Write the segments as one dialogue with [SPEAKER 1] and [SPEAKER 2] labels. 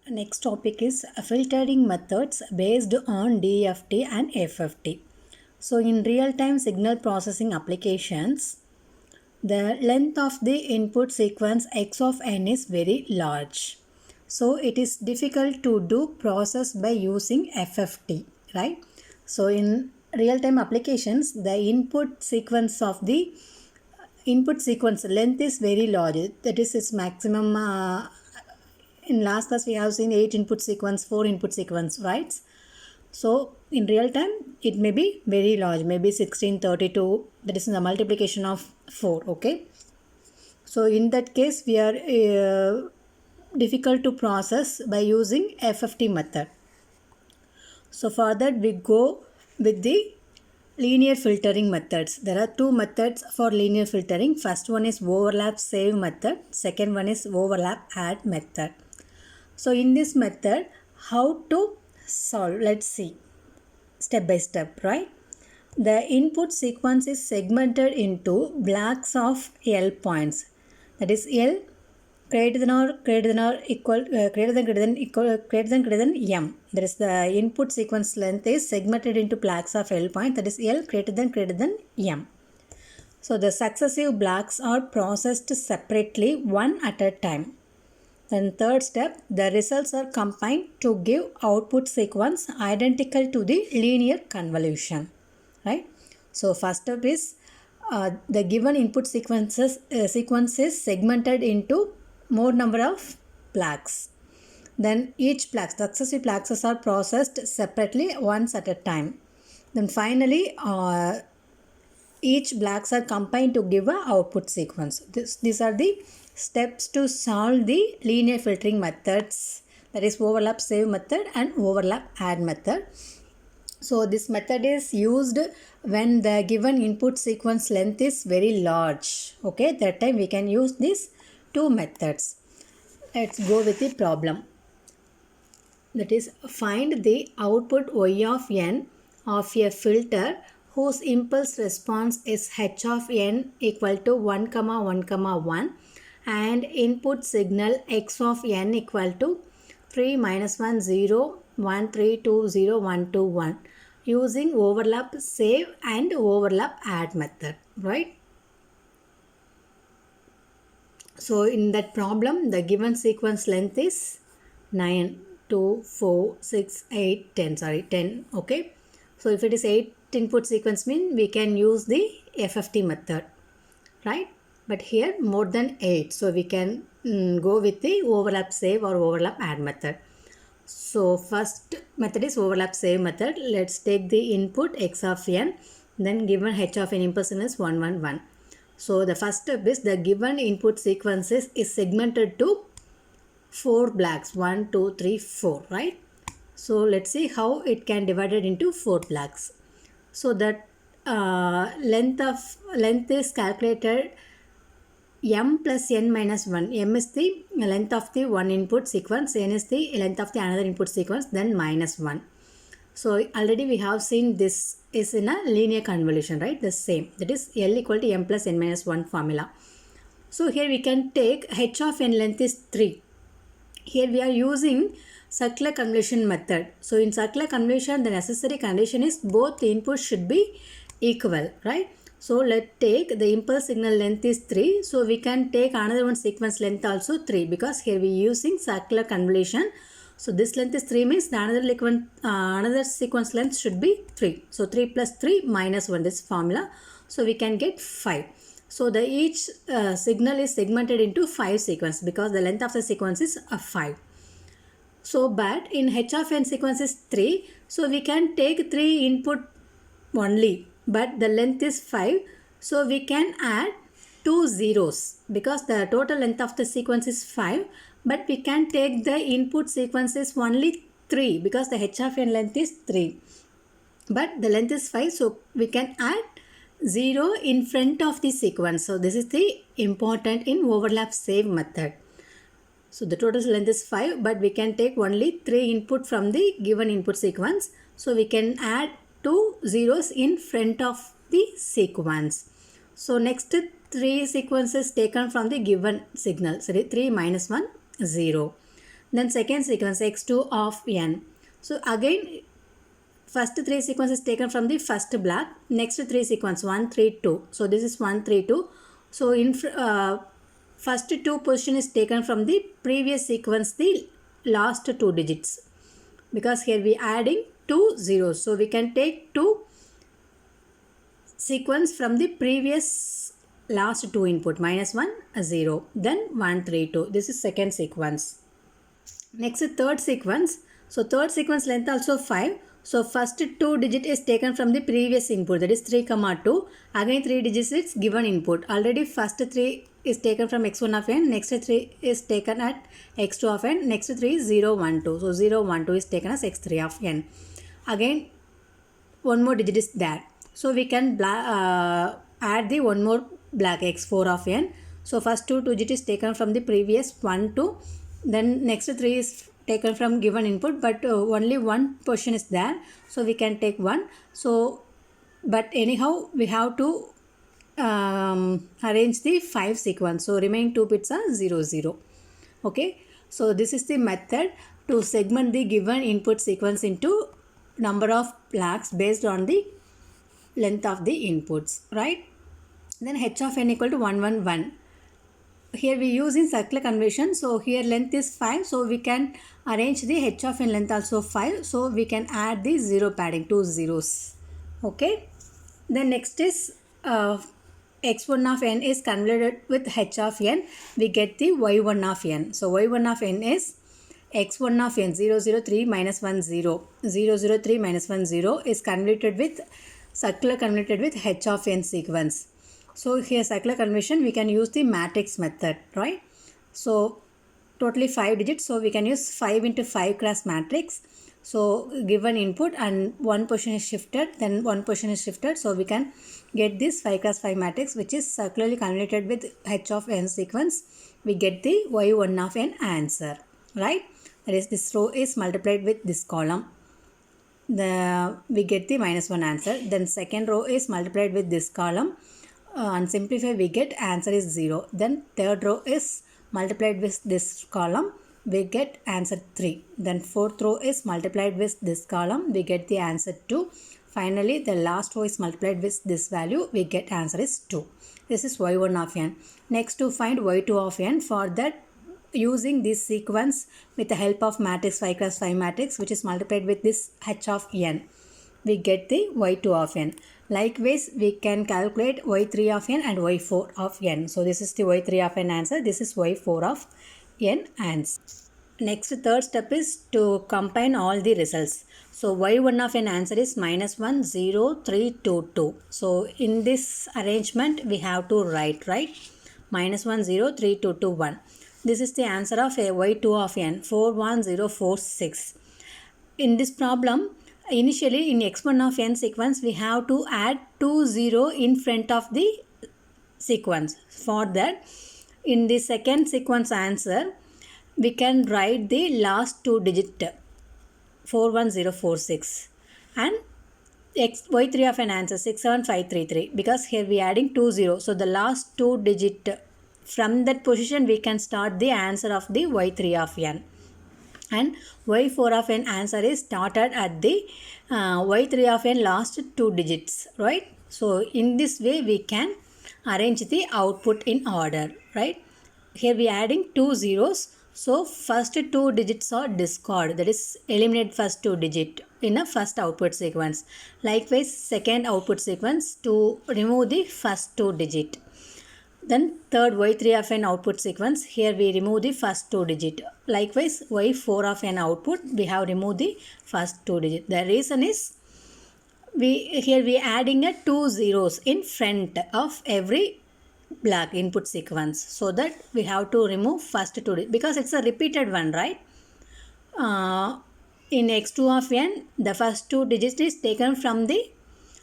[SPEAKER 1] Next topic is filtering methods based on DFT and FFT. So in real-time signal processing applications, the length of the input sequence x of n is very large. So it is difficult to do process by using FFT, right? So in real-time applications, the input sequence length is very large. That is its maximum. In last class we have seen 8 input sequence, 4 input sequence, right? So in real time it may be very large, maybe 1632, that is the multiplication of 4. Okay, so in that case we are difficult to process by using FFT method. So for that we go with the linear filtering methods. There are two methods for linear filtering. First one is overlap save method, second one is overlap add method. So in this method, how to solve? Let's see step by step, right? The input sequence is segmented into blocks of L points. That is L greater than M. That is the input sequence length is segmented into blocks of L point. That is L greater than M. So the successive blocks are processed separately one at a time. Then third step, the results are combined to give output sequence identical to the linear convolution, right? So first step is the given input sequence is segmented into more number of blocks. Then each block, successive blocks are processed separately once at a time. Then finally, each blocks are combined to give a output sequence. These are the steps to solve the linear filtering methods, that is overlap save method and overlap add method. So this method is used when the given input sequence length is very large. Okay, that time we can use these two methods. Let's go with the problem. That is, find the output y of n of a filter whose impulse response is h of n equal to 1, 1, 1 and input signal x of n equal to 3, -1, 0, 1, 3, 2, 0, 1, 2, 1 using overlap save and overlap add method, right? So in that problem, the given sequence length is 9, 2, 4, 6, 8, 10. Okay. So if it is 8 input sequence mean we can use the FFT method, right? But here more than 8. So we can go with the overlap save or overlap add method. So first method is overlap save method. Let's take the input x of n, then given h of n impulse is 1, 1, 1. So the first step is the given input sequences is segmented to 4 blocks, 1, 2, 3, 4, right? So let's see how it can divided into 4 blocks. So that length is calculated m plus n minus 1. M is the length of the one input sequence, n is the length of the another input sequence, then minus 1. So already we have seen this is in a linear convolution, right? The same. That is L equal to m plus n minus 1 formula. So here we can take h of n length is 3. Here we are using circular convolution method. So in circular convolution, the necessary condition is both the inputs should be equal, right? So let's take the impulse signal length is 3. So we can take another one sequence length also 3 because here we are using circular convolution. So this length is 3 means the another sequence length should be 3. So 3 plus 3 minus 1, this formula. So we can get 5. So the each signal is segmented into 5 sequence because the length of the sequence is 5. So but in h of n sequence is 3. So we can take 3 input only, but the length is 5. So we can add 2 zeros because the total length of the sequence is 5. But we can take the input sequence is only 3 because the h of n length is 3. But the length is 5. So we can add 0 in front of the sequence. So this is the important in overlap save method. So the total length is 5, but we can take only 3 input from the given input sequence. So we can add 2 zeros in front of the sequence. So next 3 sequences taken from the given signal. Sorry, 3 minus 1, 0. Then second sequence x2 of n. So again first three sequence is taken from the first block. Next three sequence 1, 3, 2. So this is 1, 3, 2. So in first two position is taken from the previous sequence, the last two digits. Because here we adding two zeros. So we can take two sequence from the previous last two input, -1, 0. Then 1, 3, 2. This is second sequence. Next third sequence. So third sequence length also 5. So first two digit is taken from the previous input, that is 3, 2. Again 3 digits is given input. Already first 3 is taken from x1 of n. Next 3 is taken at x2 of n. Next 3 is 0, 1, 2. So 0, 1, 2 is taken as x3 of n. Again one more digit is there. So we can add the one more black x4 of n. So first two digit is taken from the previous 1, 2. Then next 3 is taken from given input, but only one position is there, so we can take 1. So but anyhow we have to arrange the 5 sequence. So remaining 2 bits are 0, 0. Okay, so this is the method to segment the given input sequence into number of blocks based on the length of the inputs, right? Then h of n equal to 1, 1, 1. Here we use in circular conversion. So here length is 5. So we can arrange the h of n length also 5. So we can add the 0 padding, 2 zeros. Okay. Then next is x1 of n is converted with h of n. We get the y1 of n. So y1 of n is x1 of n 0, 0, 3 minus 1, 0. 0, 0, 3 minus 1, 0 is converted with circular converted with h of n sequence. So here circular conversion we can use the matrix method, right? So totally 5 digits, so we can use 5 into 5 cross matrix. So given input and one position is shifted, then one position is shifted, so we can get this 5 cross 5 matrix which is circularly converted with h of n sequence. We get the y1 of n answer, right? That is, this row is multiplied with this column. We get the -1 answer. Then second row is multiplied with this column. And simplify, we get answer is 0. Then third row is multiplied with this column, we get answer 3. Then fourth row is multiplied with this column, we get the answer 2. Finally the last row is multiplied with this value, we get answer is 2. This is y1 of n. Next to find y2 of n. For that, using this sequence with the help of matrix 5 cross 5 matrix which is multiplied with this h of n, we get the y2 of n. Likewise, we can calculate y3 of n and y4 of n. So this is the y3 of n answer. This is y4 of n answer. Next, third step is to combine all the results. So y1 of n answer is -1, 0, 3, 2, 2. So in this arrangement, we have to write, right? -1, 0, 3, 2, 2, 1. This is the answer of y2 of n, 4, 1, 0, 4, 6. In this problem, initially in x1 of n sequence, we have to add 2 0 in front of the sequence. For that, in the second sequence answer, we can write the last two digit 41046 and y3 of an answer 67533, because here we are adding 2 0. So the last two digit, from that position we can start the answer of the y3 of n. And y4 of n answer is started at the y3 of n last two digits, right? So in this way we can arrange the output in order, right? Here we are adding 2 zeros. So first two digits are discard, that is eliminate first two digit in a first output sequence. Likewise, second output sequence to remove the first two digit. Then third y3 of an output sequence, here we remove the first two digit. Likewise, y4 of an output, we have removed the first two digit. The reason is, here we adding a 2 zeros in front of every block input sequence, so that we have to remove first two digit, because it's a repeated one, right? In x2 of n, the first two digits is taken from the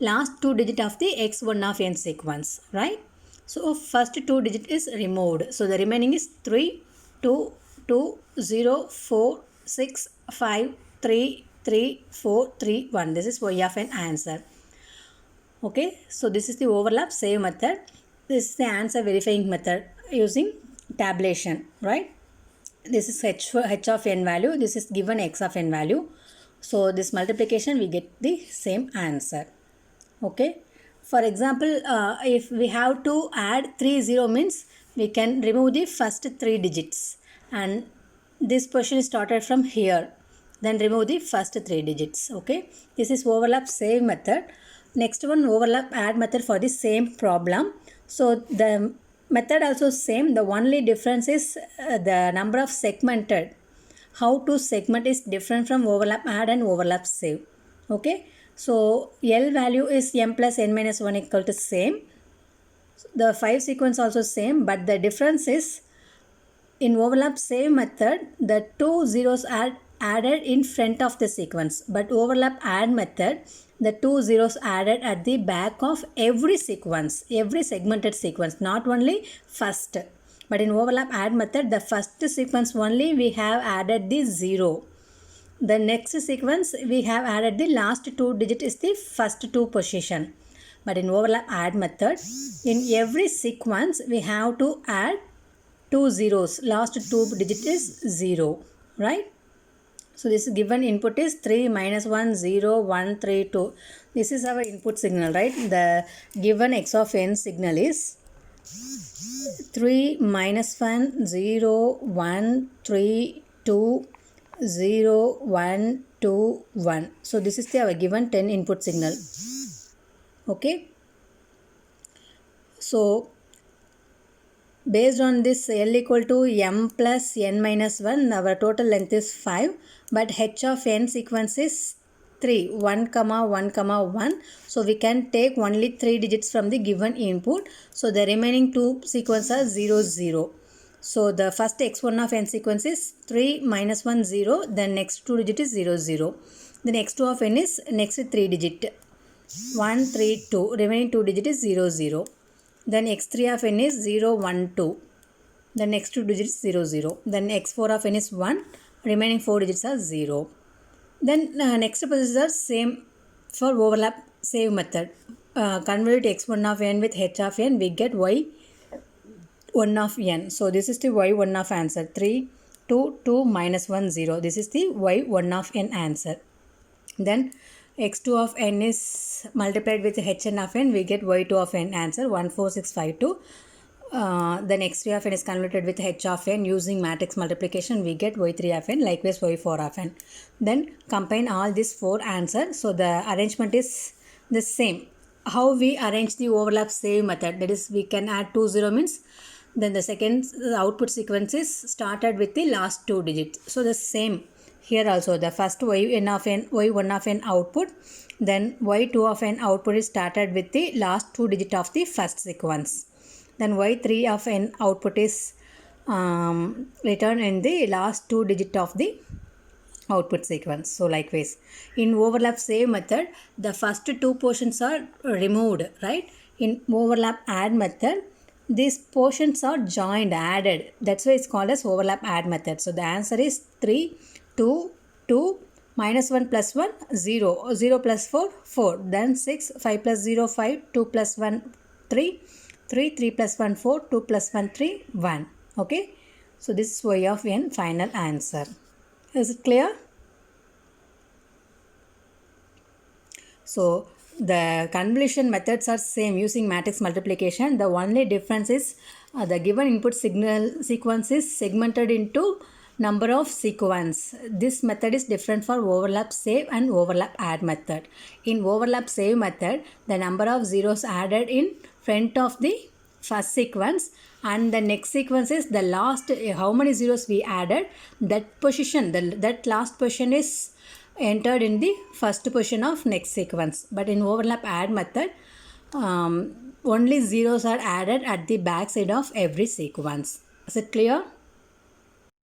[SPEAKER 1] last two digit of the x1 of n sequence, right? So first two digit is removed. So the remaining is 3, 2, 2, 0, 4, 6, 5, 3, 3, 4, 3, 1. This is y of n answer. Okay, so this is the overlap save method. This is the answer verifying method using tabulation, right? this is h of n value, this is given x of n value. So this multiplication we get the same answer. Okay. For example, if we have to add 30 means we can remove the first 3 digits, and this portion is started from here, then remove the first 3 digits. Okay, this is overlap save method. Next one, overlap add method for the same problem. So the method also same, the only difference is the number of segmented. How to segment is different from overlap add and overlap save. Okay, so L value is m plus n minus 1 equal to same. The 5 sequence also same, but the difference is in overlap save method, the 2 zeros are added in front of the sequence, but overlap add method, the 2 zeros added at the back of every sequence, every segmented sequence, not only first. But in overlap add method, the first sequence only we have added the 0. The next sequence we have added the last 2 digit is the first 2 position. But in overlap add method, in every sequence we have to add 2 zeros. Last 2 digit is 0, right? So this given input is 3 minus 1 0 1 3 2. This is our input signal, right? The given x of n signal is 3 minus 1 0 1 3 2 0 1 2 1. So this is our given 10 input signal. Okay. So based on this L equal to m plus n minus 1, our total length is 5, but h of n sequence is 3, 1 comma 1 comma 1. So we can take only 3 digits from the given input. So the remaining 2 sequences are 0 0. So the first x1 of n sequence is 3 minus 1 0, then next 2 digit is 0 0. Then x2 of n is next 3 digit 1 3 2, remaining 2 digit is 0 0. Then x3 of n is 0 1 2, the next 2 digits 0 0. Then x4 of n is 1, remaining 4 digits are 0. Then next procedure are same for overlap save method. Convert x1 of n with h of n, we get y1 of n. So this is the y1 of answer. 3 2 2 minus 1 0. This is the y1 of n answer. Then x2 of n is multiplied with hn of n, we get y2 of n answer 14652. Then x3 of n is converted with h of n using matrix multiplication, we get y3 of n, likewise y4 of n. Then combine all these 4 answers. So the arrangement is the same. How we arrange the overlap save method, that is we can add 2 0 means then the second output sequence is started with the last 2 digits. So the same here also, the first y1 of n output, then y2 of n output is started with the last 2 digit of the first sequence. Then y3 of n output is returned in the last 2 digit of the output sequence. So likewise, in overlap save method, the first 2 portions are removed, right? In overlap add method, these portions are joined, added. That's why it's called as overlap add method. So the answer is 3 2 2 minus 1 plus 1 0 0 plus 4 4, then 6 5 plus 0 5 2 plus 1 3 3 3 plus 1 4 2 plus 1 3 1. Okay, so this is y of n final answer. Is it clear? So the convolution methods are same using matrix multiplication. The only difference is the given input signal sequence is segmented into number of sequence. This method is different for overlap save and overlap add method. In overlap save method, the number of zeros added in front of the first sequence, and the next sequence is the last, how many zeros we added, that position, that last position is entered in the first position of next sequence. But in overlap add method, only zeros are added at the back side of every sequence. Is it clear?